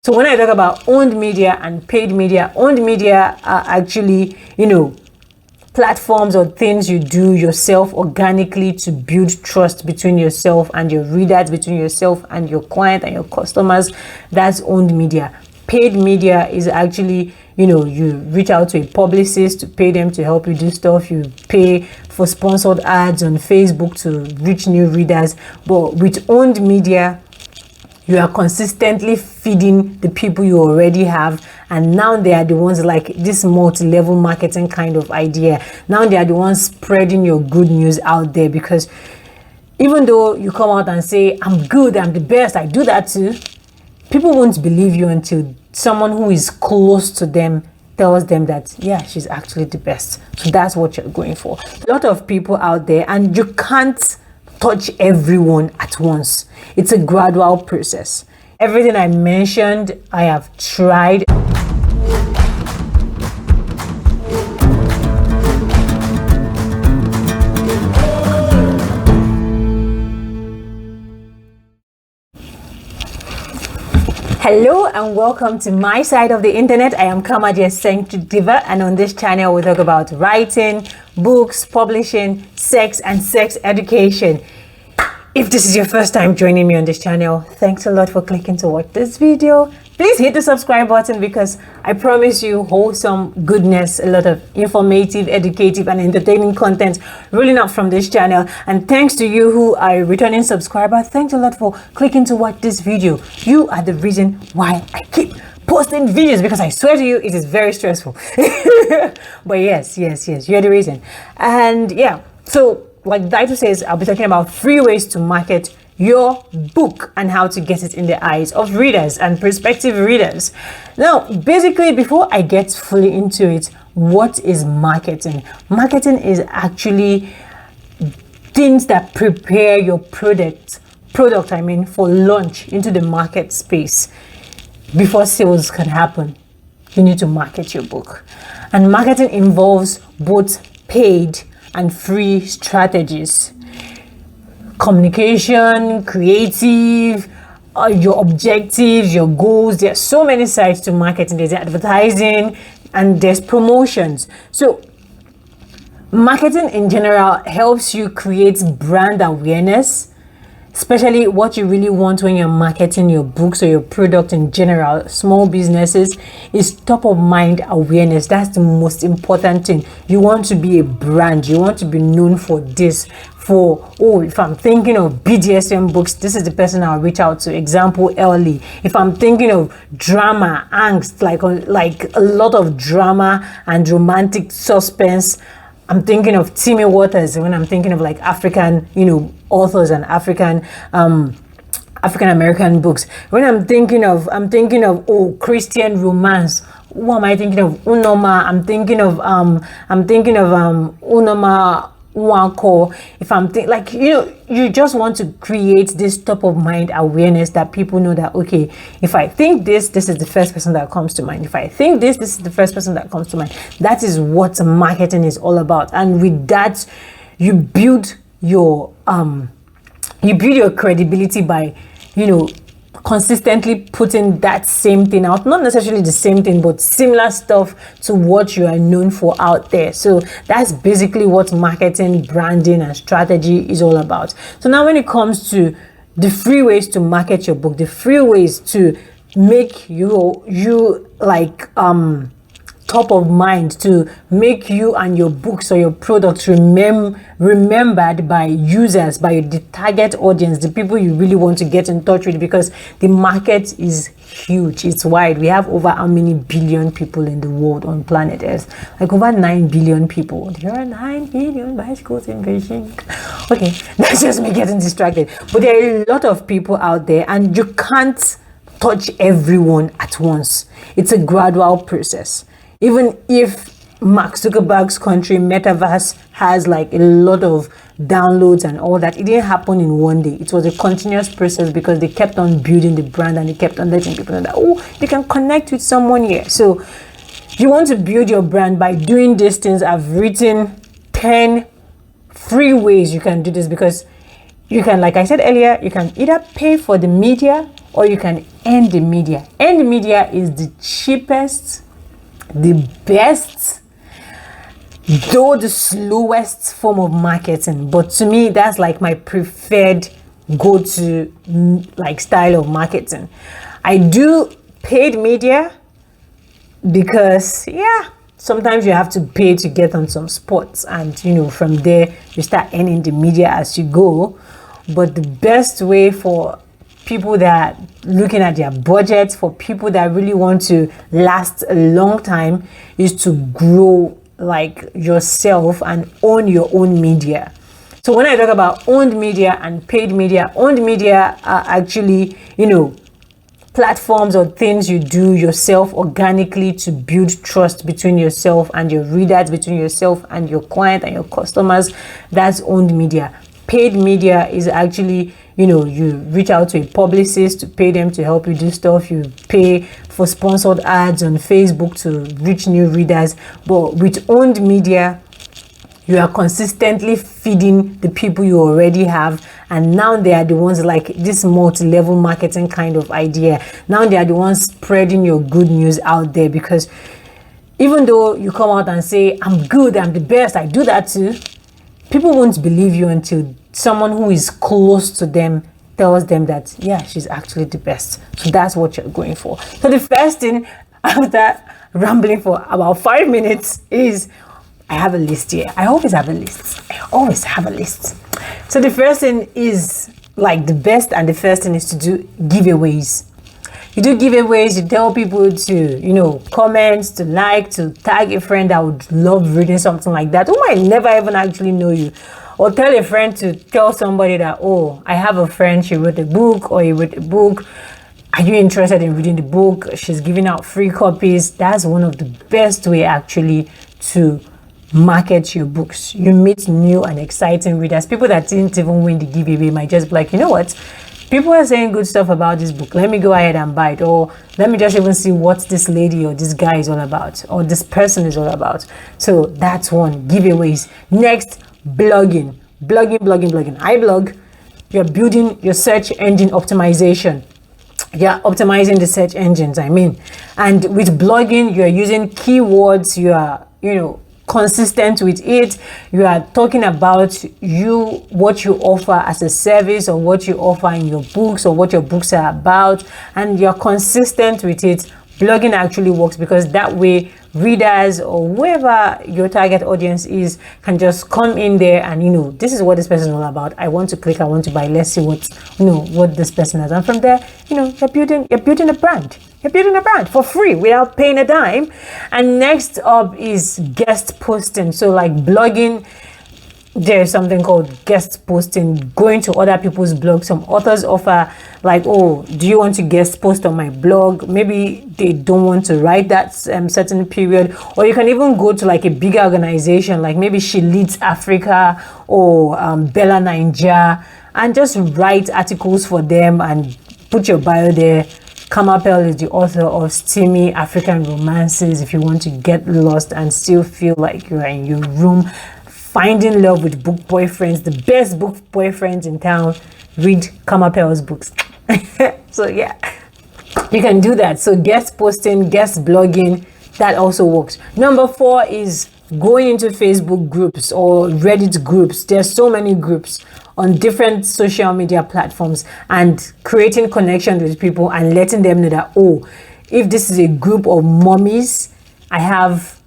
So when I talk about owned media and paid media, owned media are actually, platforms or things you do yourself organically to build trust between yourself and your readers, between yourself and your client and your customers. That's owned media. Paid media is actually, you reach out to a publicist to pay them to help you do stuff. You pay for sponsored ads on Facebook to reach new readers. But with owned media, you are consistently feeding the people you already have, and now they are the ones, like this multi-level marketing kind of idea. Now they are the ones spreading your good news out there, because even though you come out and say, I'm good, I'm the best, I do that too, people won't believe you until someone who is close to them tells them that, yeah, she's actually the best. So that's what you're going for. A lot of people out there, and you can't touch everyone at once. It's a gradual process. Everything I mentioned, I have tried. Hello and welcome to my side of the internet. I am Camaa, the eccentric diva, and on this channel we talk about writing, books, publishing, sex, and sex education. If this is your first time joining me on this channel, thanks a lot for clicking to watch this video. Please hit the subscribe button, because I promise you wholesome goodness, a lot of informative, educative, and entertaining content rolling out from this channel. And thanks to you who are a returning subscriber, thanks a lot for clicking to watch this video. You are the reason why I keep posting videos, because I swear to you, it is very stressful. But yes, you're the reason. And yeah, so like the title says, I'll be talking about 3 ways to market your book and how to get it in the eyes of readers and prospective readers. Now, basically, before I get fully into it, what is marketing? Marketing is actually things that prepare your product for launch into the market space. Before sales can happen, you need to market your book. And marketing involves both paid and free strategies. Communication, creative, your objectives, your goals. There are so many sides to marketing. There's advertising and there's promotions. So marketing in general helps you create brand awareness, especially what you really want when you're marketing your books or your product in general. Small businesses is top of mind awareness. That's the most important thing. You want to be a brand. You want to be known for this. If I'm thinking of BDSM books, this is the person I'll reach out to. Example, Ellie. If I'm thinking of drama, angst, like a lot of drama and romantic suspense, I'm thinking of Timmy Waters. When I'm thinking of like African, authors and African American books. When I'm thinking of Christian romance. Who am I thinking of? Unoma. I'm thinking of Unoma Wako. If I'm you just want to create this top of mind awareness that people know that, okay, if I think this is the first person that comes to mind. If I think this is the first person that comes to mind. That is what marketing is all about. And with that, you build your credibility by, consistently putting that same thing out, not necessarily the same thing, but similar stuff to what you are known for out there. So that's basically what marketing, branding, and strategy is all about. So now when it comes to the 3 ways to market your book, the 3 ways to make you top of mind, to make you and your books or your products remembered by users, by the target audience, the people you really want to get in touch with, because the market is huge, it's wide. We have over how many billion people in the world on planet Earth? Like over 9 billion people. There are 9 billion bicycles in Beijing. Okay, that's just me getting distracted. But there are a lot of people out there, and you can't touch everyone at once. It's a gradual process. Even if Mark Zuckerberg's country, Metaverse, has like a lot of downloads and all that, it didn't happen in one day. It was a continuous process, because they kept on building the brand and they kept on letting people know that, oh, you can connect with someone here. So you want to build your brand by doing these things. I've written 10 3 ways you can do this, because you can, like I said earlier, you can either pay for the media, or you can earn the media. Earn the media is the cheapest, the best, though the slowest form of marketing. But to me, that's like my preferred go-to like style of marketing. I do paid media because sometimes you have to pay to get on some spots, and from there you start earning the media as you go. But the best way for people that are looking at their budgets, for people that really want to last a long time, is to grow like yourself and own your own media. So when I talk about owned media and paid media are actually platforms or things you do yourself organically to build trust between yourself and your readers, between yourself and your client and your customers. That's owned media. Paid media is actually, you reach out to a publicist to pay them to help you do stuff. You pay for sponsored ads on Facebook to reach new readers. But with owned media, you are consistently feeding the people you already have, and now they are the ones, like this multi-level marketing kind of idea. Now they are the ones spreading your good news out there, because even though you come out and say, I'm good, I'm the best, I do that too, people won't believe you until someone who is close to them tells them that, yeah, she's actually the best. So that's what you're going for. So the first thing, after rambling for about 5 minutes, is I have a list here. I always have a list. I always have a list. So the first thing is like the best, and the first thing is to do giveaways. You do giveaways, you tell people to, comment, to like, to tag a friend that would love reading something like that, who might never even actually know you. Or tell a friend to tell somebody that, oh, I have a friend, she wrote a book, or he wrote a book. Are you interested in reading the book? She's giving out free copies. That's one of the best way actually to market your books. You meet new and exciting readers. People that didn't even win the giveaway might just be like, you know what? People are saying good stuff about this book. Let me go ahead and buy it. Or let me just even see what this lady or this guy is all about, or this person is all about. So that's one, giveaways. Next, blogging. I blog. You're building your search engine optimization. You're optimizing the search engines, and with blogging, you're using keywords. You are, consistent with it. You are talking about what you offer as a service, or what you offer in your books, or what your books are about, and you're consistent with it. Blogging actually works, because that way readers or whoever your target audience is can just come in there and this is what this person is all about. I want to click, I want to buy, let's see what this person has. And from there, you're building a brand. You're building a brand for free without paying a dime. And next up is guest posting. So like blogging, there's something called guest posting, going to other people's blogs. Some authors offer like, oh, do you want to guest post on my blog? Maybe they don't want to write that certain period. Or you can even go to like a bigger organization, like maybe She Leads Africa or Bella Ninja, and just write articles for them and put your bio there. Camaa is the author of Steamy African Romances. If you want to get lost and still feel like you're in your room, finding love with book boyfriends, the best book boyfriends in town, read Camaa's books. So yeah, you can do that. So guest posting, guest blogging, that also works. Number 4 is going into Facebook groups or Reddit groups. There's so many groups on different social media platforms, and creating connections with people and letting them know that, oh, if this is a group of mommies, I have,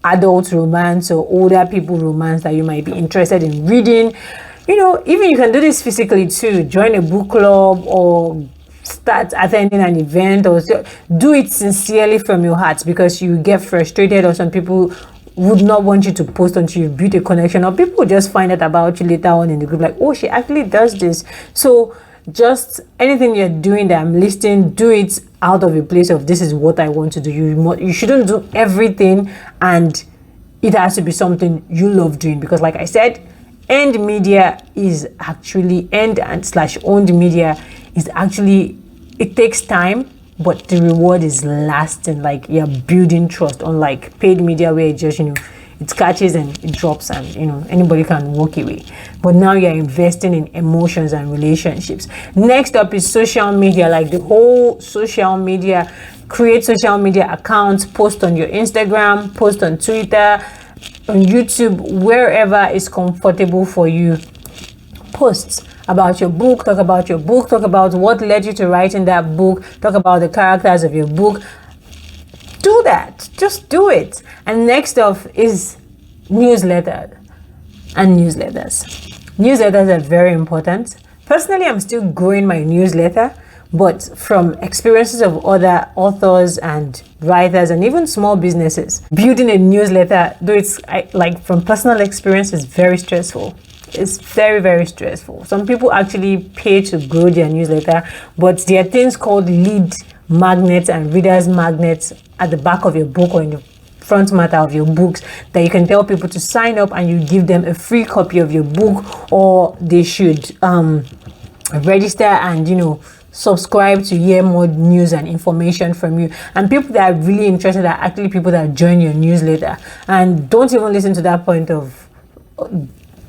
adult romance or older people romance that you might be interested in reading. Even you can do this physically too. Join a book club or start attending an event, or do it sincerely from your heart, because you get frustrated, or some people would not want you to post until you build a connection, or people will just find out about you later on in the group, like, oh, she actually does this. So just anything you're doing that I'm listing, do it out of a place of, this is what I want to do. You shouldn't do everything, and it has to be something you love doing, because like I said, earned media is actually, earned/owned media is actually, it takes time, but the reward is lasting. Like, you're building trust, unlike paid media where it just it catches and it drops, and anybody can walk away. But now you're investing in emotions and relationships. Next up is social media, like the whole social media. Create social media accounts, post on your Instagram, post on Twitter, on YouTube, wherever is comfortable for you. Posts about your book, talk about your book, talk about what led you to writing that book, talk about the characters of your book. Do that. Just do it. And next up is newsletter and newsletters. Newsletters are very important. Personally, I'm still growing my newsletter, but from experiences of other authors and writers and even small businesses, building a newsletter, though it's like from personal experience, is very stressful. It's very, very stressful. Some people actually pay to grow their newsletter, but there are things called lead magnets and readers magnets at the back of your book or in the front matter of your books that you can tell people to sign up, and you give them a free copy of your book, or they should register and subscribe to hear more news and information from you. And people that are really interested are actually people that join your newsletter. And don't even listen to that point of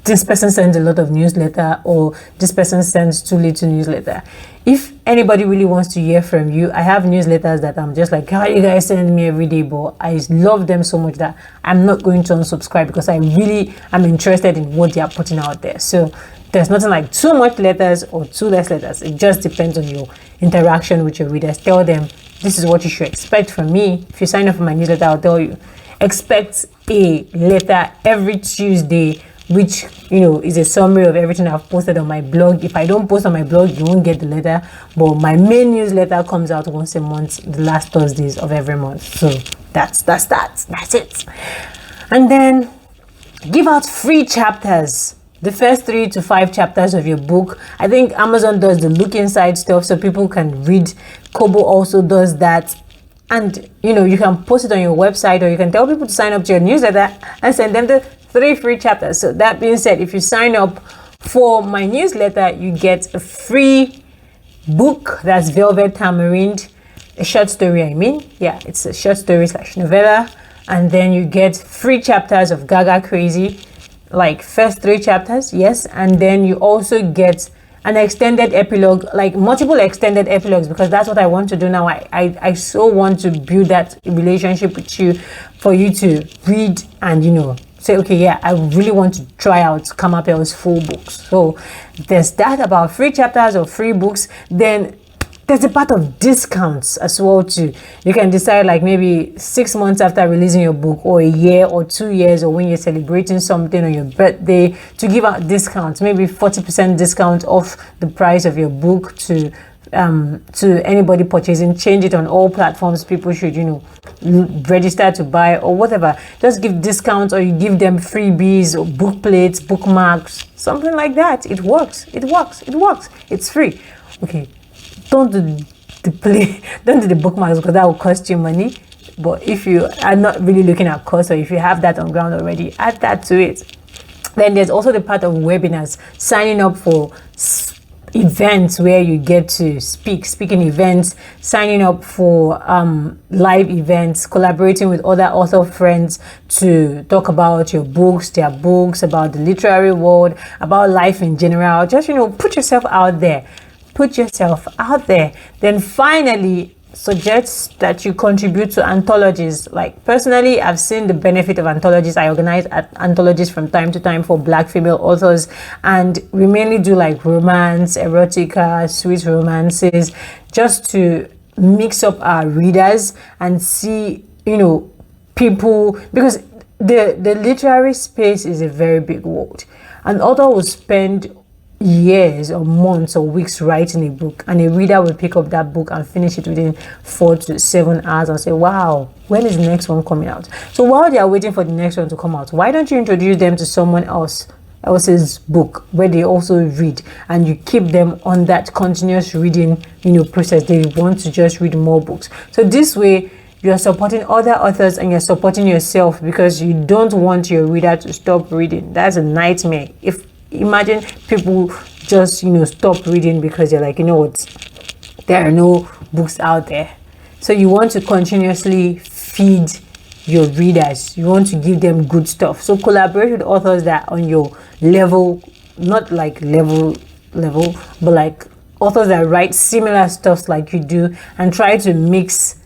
this person sends a lot of newsletter or this person sends too little newsletter. If anybody really wants to hear from you, I have newsletters that I'm just like, how you guys send me every day, but I love them so much that I'm not going to unsubscribe because I really am interested in what they are putting out there. So there's nothing like too much letters or too less letters. It just depends on your interaction with your readers. Tell them this is what you should expect from me. If you sign up for my newsletter, I'll tell you, expect a letter every Tuesday, which is a summary of everything I've posted on my blog. If I don't post on my blog, you won't get the letter, but my main newsletter comes out once a month, the last Thursdays of every month. So that's it. And then give out free chapters, the first 3 to 5 chapters of your book. I think Amazon does the look inside stuff so people can read. Kobo also does that. And you can post it on your website, or you can tell people to sign up to your newsletter and send them the 3 free chapters. So that being said, if you sign up for my newsletter, you get a free book. That's Velvet Tamarind, a short story. It's a short story / novella. And then you get free chapters of Gaga Crazy, like first 3 chapters, yes. And then you also get an extended epilogue, like multiple extended epilogues, because that's what I want to do now. I so want to build that relationship with you, for you to read and say, okay, yeah, I really want to try out Camaa full books. So there's that about free chapters or free books. Then there's a part of discounts as well too. You can decide, like maybe 6 months after releasing your book, or a year or 2 years, or when you're celebrating something on your birthday, to give out discounts, maybe 40% discount off the price of your book to anybody purchasing. Change it on all platforms. People should register to buy or whatever. Just give discounts, or you give them freebies or book plates, bookmarks, something like that. It works. It's free. Okay, don't do the bookmarks, because that will cost you money. But if you are not really looking at cost, or if you have that on ground already, add that to it. Then there's also the part of webinars, signing up for events where you get to speaking events, signing up for live events, collaborating with other author friends to talk about your books, their books, about the literary world, about life in general. Just put yourself out there. Then finally, suggest that you contribute to anthologies. Like personally, I've seen the benefit of anthologies. I organize anthologies from time to time for Black female authors, and we mainly do like romance, erotica, sweet romances, just to mix up our readers and see people, because the literary space is a very big world. An author will spend years or months or weeks writing a book, and a reader will pick up that book and finish it within 4 to 7 hours and say, wow, when is the next one coming out? So while they are waiting for the next one to come out, why don't you introduce them to someone else's book where they also read, and you keep them on that continuous reading process? They want to just read more books. So this way you're supporting other authors and you're supporting yourself, because you don't want your reader to stop reading. That's a nightmare. Imagine people just stop reading because you're like, there are no books out there. So you want to continuously feed your readers. You want to give them good stuff. So collaborate with authors that are on your level, not like level, but like authors that write similar stuff like you do, and try to mix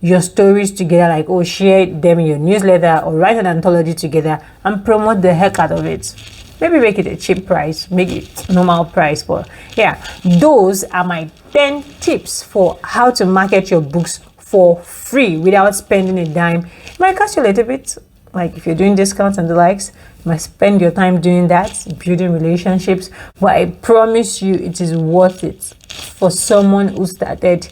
your stories together, like, oh, share them in your newsletter or write an anthology together and promote the heck out of it. Maybe make it a cheap price, make it normal price. But yeah, those are my 10 tips for how to market your books for free without spending a dime. It might cost you a little bit, like if you're doing discounts and the likes, you might spend your time doing that, building relationships, but I promise you it is worth it for someone who started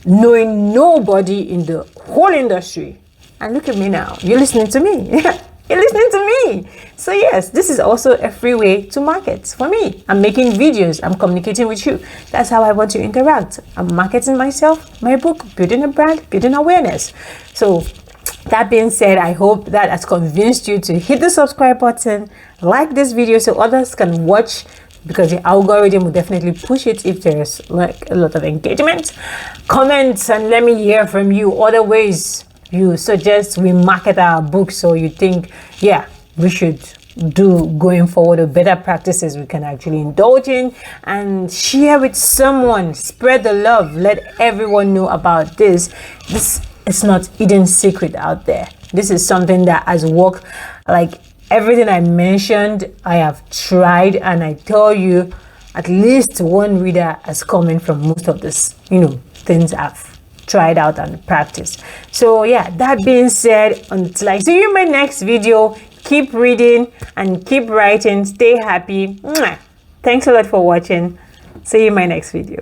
knowing nobody in the whole industry. And look at me now, you're listening to me. You're listening to me. So yes, this is also a free way to market for me. I'm making videos, I'm communicating with you. That's how I want to interact. I'm marketing myself, my book, building a brand, building awareness. So that being said, I hope that has convinced you to hit the subscribe button, like this video so others can watch, because the algorithm will definitely push it if there's like a lot of engagement. Comment and let me hear from you other ways you suggest we market our books, so you think, yeah, we should do going forward, or better practices we can actually indulge in, and share with someone. Spread the love, let everyone know about this. This is not hidden secret out there. This is something that has worked. Like everything I mentioned, I have tried, and I tell you, at least one reader has come in from most of this, things I've tried out and practiced. So yeah, that being said, until I see you in my next video, keep reading and keep writing. Stay happy. Thanks a lot for watching. See you in my next video.